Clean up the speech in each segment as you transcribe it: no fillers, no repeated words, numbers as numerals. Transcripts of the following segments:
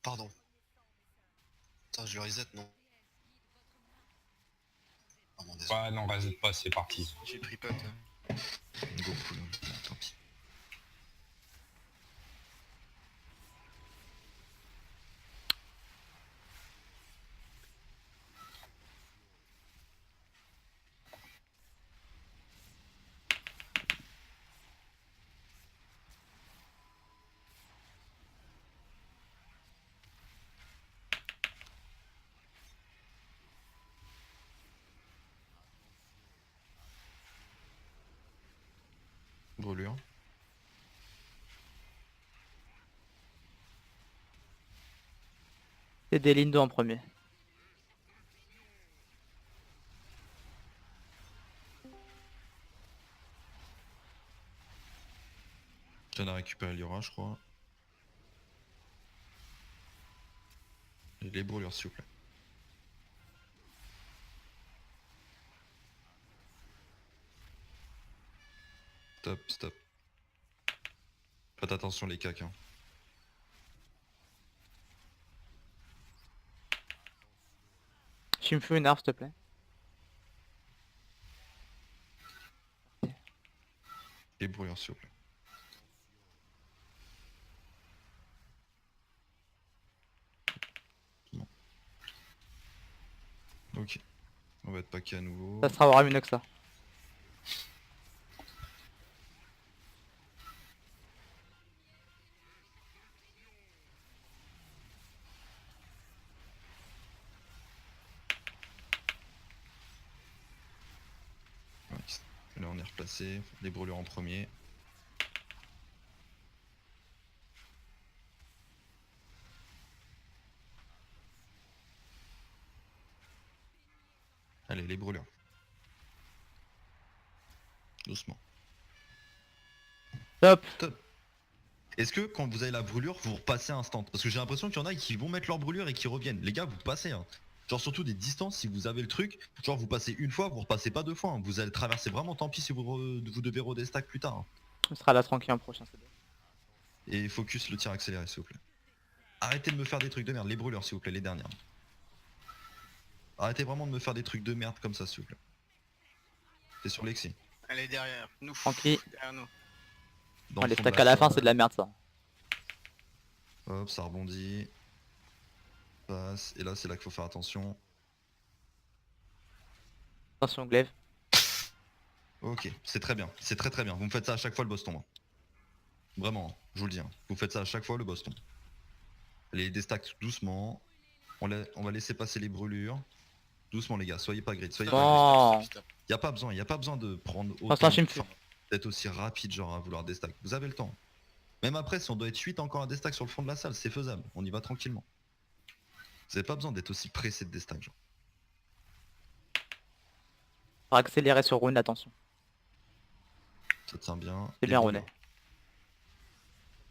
Pardon. Attends, je le reset, non? Ah bon, désolé. Ouais, non, reset pas, c'est parti. J'ai pris pote. Go full. Bon, tant pis. Brûlure. C'est des Lindo en premier. Je viens de récupérer Liora, je crois. Et les brûlures, s'il vous plaît. Stop, stop. Faites attention les cacs. Hein. Tu me fais une arme s'il te plaît. Les brûlures, s'il vous plaît. Bon. Ok. On va être paquet à nouveau. Ça sera vraiment mieux que ça. Ouais, là on est replacé. Les brûlures en premier. Allez, les brûlures. Doucement. Top. Top. Est-ce que quand vous avez la brûlure, vous repassez instant? Parce que j'ai l'impression qu'il y en a qui vont mettre leur brûlure et qui reviennent. Les gars, vous passez. Hein. Genre surtout des distances, si vous avez le truc, genre vous passez une fois, vous repassez pas deux fois. Hein. Vous allez traverser vraiment, tant pis si vous devez redestack plus tard. Hein. On sera là tranquille en prochain CD. Et focus le tir accéléré, s'il vous plaît. Arrêtez de me faire des trucs de merde. Les brûlures, s'il vous plaît, les dernières. Arrêtez vraiment de me faire des trucs de merde comme ça, s'il vous plaît. C'est sur Lexi. Elle est derrière nous. Tranquille. Derrière nous. Dans Oh, le les fond stacks de à la fin salle. c'est de la merde ça. Hop, ça rebondit. Passe. Et là, c'est là qu'il faut faire attention. Attention glaive. Ok, c'est très bien. C'est très très bien. Vous me faites ça à chaque fois, le boss tombe. Hein. Vraiment, hein, je vous le dis. Hein. Vous faites ça à chaque fois, le boss tombe. Allez, déstack doucement. On va laisser passer les brûlures. Doucement, les gars. Soyez pas grid. Soyez pas Bon. grid. Y a pas besoin de prendre Enfin, autant. je me fais. D'être aussi rapide, genre à vouloir déstack. Vous avez le temps. Même après, si on doit être 8 encore à déstack sur le fond de la salle, c'est faisable. On y va tranquillement. Vous avez pas besoin d'être aussi pressé de déstack, genre. Faut accélérer sur Rune, attention. Ça tient bien. C'est Les bien brûlures. Rune.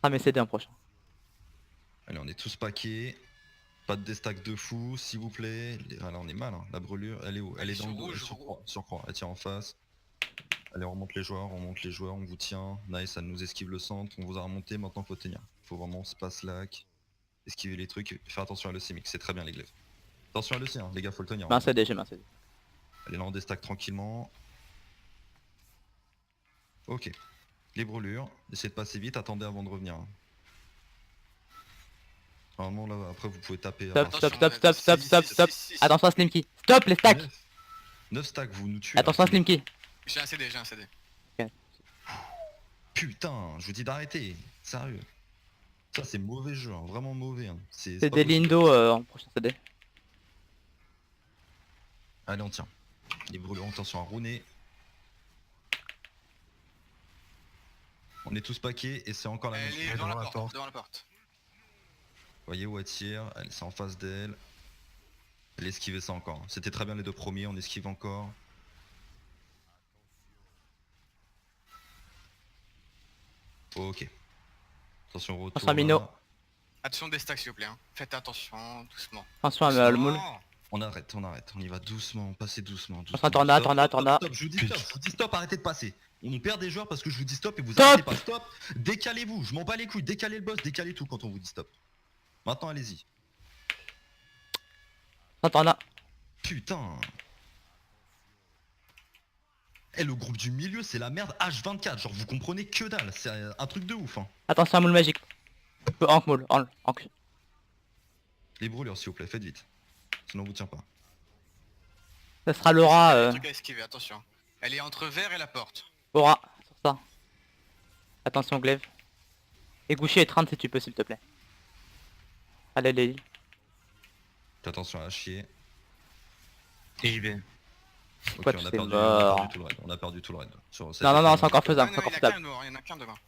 Ah mais CD en prochain. Allez, on est tous paquets. Pas de déstack de fou, s'il vous plaît. Ah, là, on est mal. Hein. La brûlure, elle est où? Elle est dans le dos. Sur croix. Elle tient en face. Allez, on remonte les joueurs, on vous tient. Nice, ça nous esquive le centre. On vous a remonté, maintenant faut tenir. Faut vraiment se passe slack. Esquiver les trucs et faire attention à l'EC, c'est très bien les glaives. Attention à l'EC, hein, les gars, faut le tenir. J'ai un CD, j'ai un CD. Allez, là on déstack tranquillement. Ok. Les brûlures, essayez de passer vite, attendez avant de revenir. Hein. Normalement là, après vous pouvez taper. Stop, Attention, stop, stop, stop, stop, stop, stop. Attention à Slimkey. Stop les stacks. 9 stacks, vous nous tuez. Attention à Slimkey. J'ai un CD, j'ai un CD. Putain, je vous dis d'arrêter. Sérieux. Ça c'est mauvais jeu, hein, vraiment mauvais. Hein. C'est pas des possible. Lindo en prochain CD. Allez, on tient. Les brûlures, attention à rouner. On est tous paquets et c'est encore la même Elle est chose. devant la porte, devant la porte. Voyez où elle tire, elle c'est en face d'elle. Elle esquivait ça encore. C'était très bien les deux premiers, on esquive encore. Ok. Attention au retour. Attention à Mino. là. Attention des stacks s'il vous plaît. Hein. Faites attention, doucement. Attention à le moule. On arrête, on y va doucement, passez doucement. Attention à Tornade, Stop, Tornade. stop, je vous dis stop, arrêtez de passer. On perd des joueurs parce que je vous dis stop et vous Stop. arrêtez pas. Stop, décalez-vous, je m'en bats les couilles, décalez le boss, décalez tout quand on vous dit stop. Maintenant, allez-y. Attends, là. Putain. Eh, le groupe du milieu, c'est la merde H24. Genre, vous comprenez que dalle. C'est un truc de ouf. Hein. Attention à moule magique. Hank moule, Hank. Les brûlures, s'il vous plaît, faites vite. Sinon, on vous tient pas. Ça sera l'aura. Un truc à esquiver, attention. Elle est entre verre et la porte. Aura, sur ça. Attention glaive. Et Goucher et 30 si tu peux s'il te plaît. Allez les lits. Faites attention à chier. Et j'y vais. Ok, Quoi, on a c'est perdu mort. tout le raid. On a perdu tout le raid. Sur cette Non, non, non, équipe, c'est encore Non, faisable, non, c'est il encore y en a qu'un faisable. dehors, il y en a qu'un devant.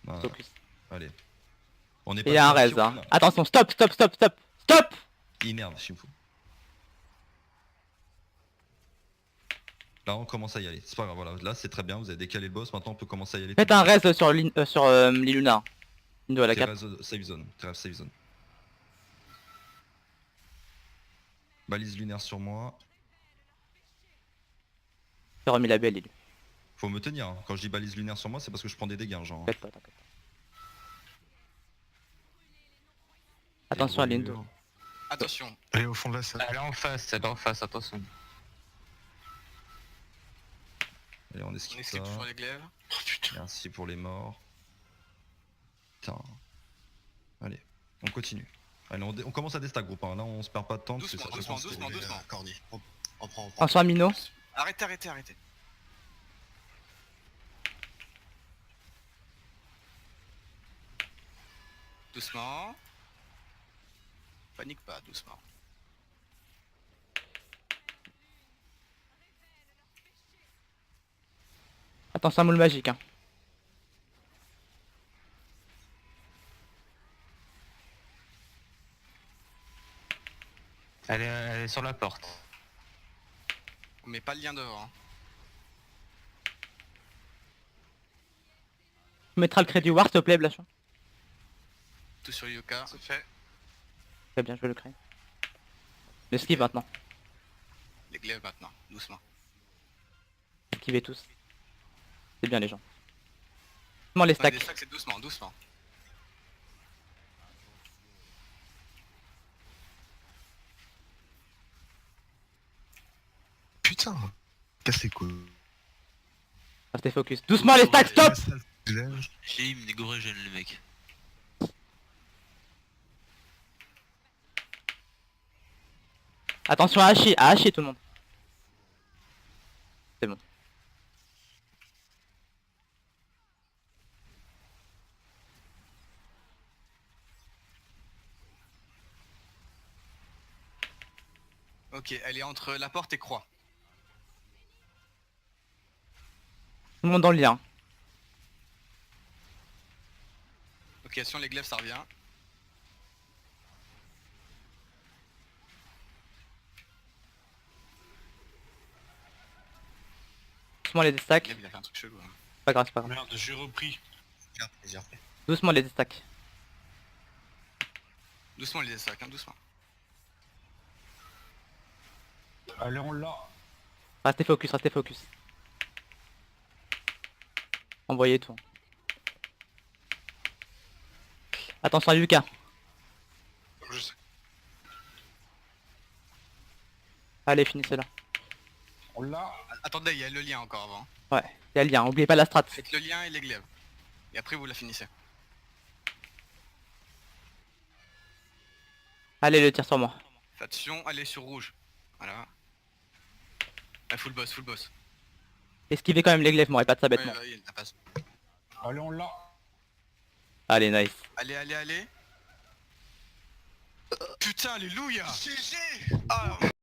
Voilà. Focus. Allez. On est Il y a un pas raise hein. Attention, stop, stop, stop, stop. Stop. Il énerve, Shimfu. Là, on commence à y aller. C'est pas grave, voilà. Là, c'est très bien. Vous avez décalé le boss. Maintenant, on peut commencer à y aller. Faites un raise sur Liluna. Lindo à la 4. Save zone. Très save zone. Balise lunaire sur moi. J'ai remis la belle Lil. Faut me tenir. Hein. Quand je dis balise lunaire sur moi, c'est parce que je prends des dégâts, genre. T'inquiète pas, t'inquiète pas. Attention à Lindo. Attention. Elle est au fond de la salle. Elle est en face, attention. Allez, on On esquive ça. esquive sur les glaives. Oh putain. Merci pour les morts. Putain. Allez, on continue. Allez, on commence à déstack groupe. Hein. Là, on se perd pas de temps. parce que Doucement, ça- doucement, je pense que- doucement, doucement. Cordy. On prend. Attention à Mino. Arrêtez, arrêtez, arrêtez. Doucement. Panique pas, doucement. Attention à moule magique. Hein. Elle est sur la porte. On met pas le lien dehors. Hein. Tu mettras le crédit war s'il te plaît, Blachon. Tout sur Yuka. C'est fait. Très bien, je vais le créer. L'esquive maintenant. Les glaives maintenant, doucement. Esquivez tous. C'est bien les gens. Doucement les Non, les stacks. stacks, c'est doucement, doucement. Putain. Cassé quoi. Restez focus. Doucement les stacks, stop. J'ai il me dégouré jeune le mec. Attention à hacher tout le monde. C'est bon. Ok, elle est entre la porte et croix. Tout le monde dans le lien. Ok, attention les glaives ça revient. Doucement les stacks. Glaive il a fait un truc chelou. Hein. Pas grave, c'est pas grave. Merde, j'ai repris. Plaisir. Doucement les stacks. Doucement les stacks, hein, doucement. Allez, on l'a. Restez focus, restez focus. Envoyez tout. Attention à Yuka. Je sais. Allez, finissez là. On l'a. Attendez, il y a le lien encore avant. Ouais, il y a le lien, oubliez pas la strat. Faites le lien et les glaives. Et après vous la finissez. Allez, le tir sur moi. Faites attention, allez sur rouge. Voilà. Ah, full boss, full boss. Esquivez quand même les glaives, m'aurait pas de ça Ouais, bêtement. ouais, la passe. Allez, on l'a. Allez, nice. Allez, allez, allez. Putain, alléluia. GG. Ah.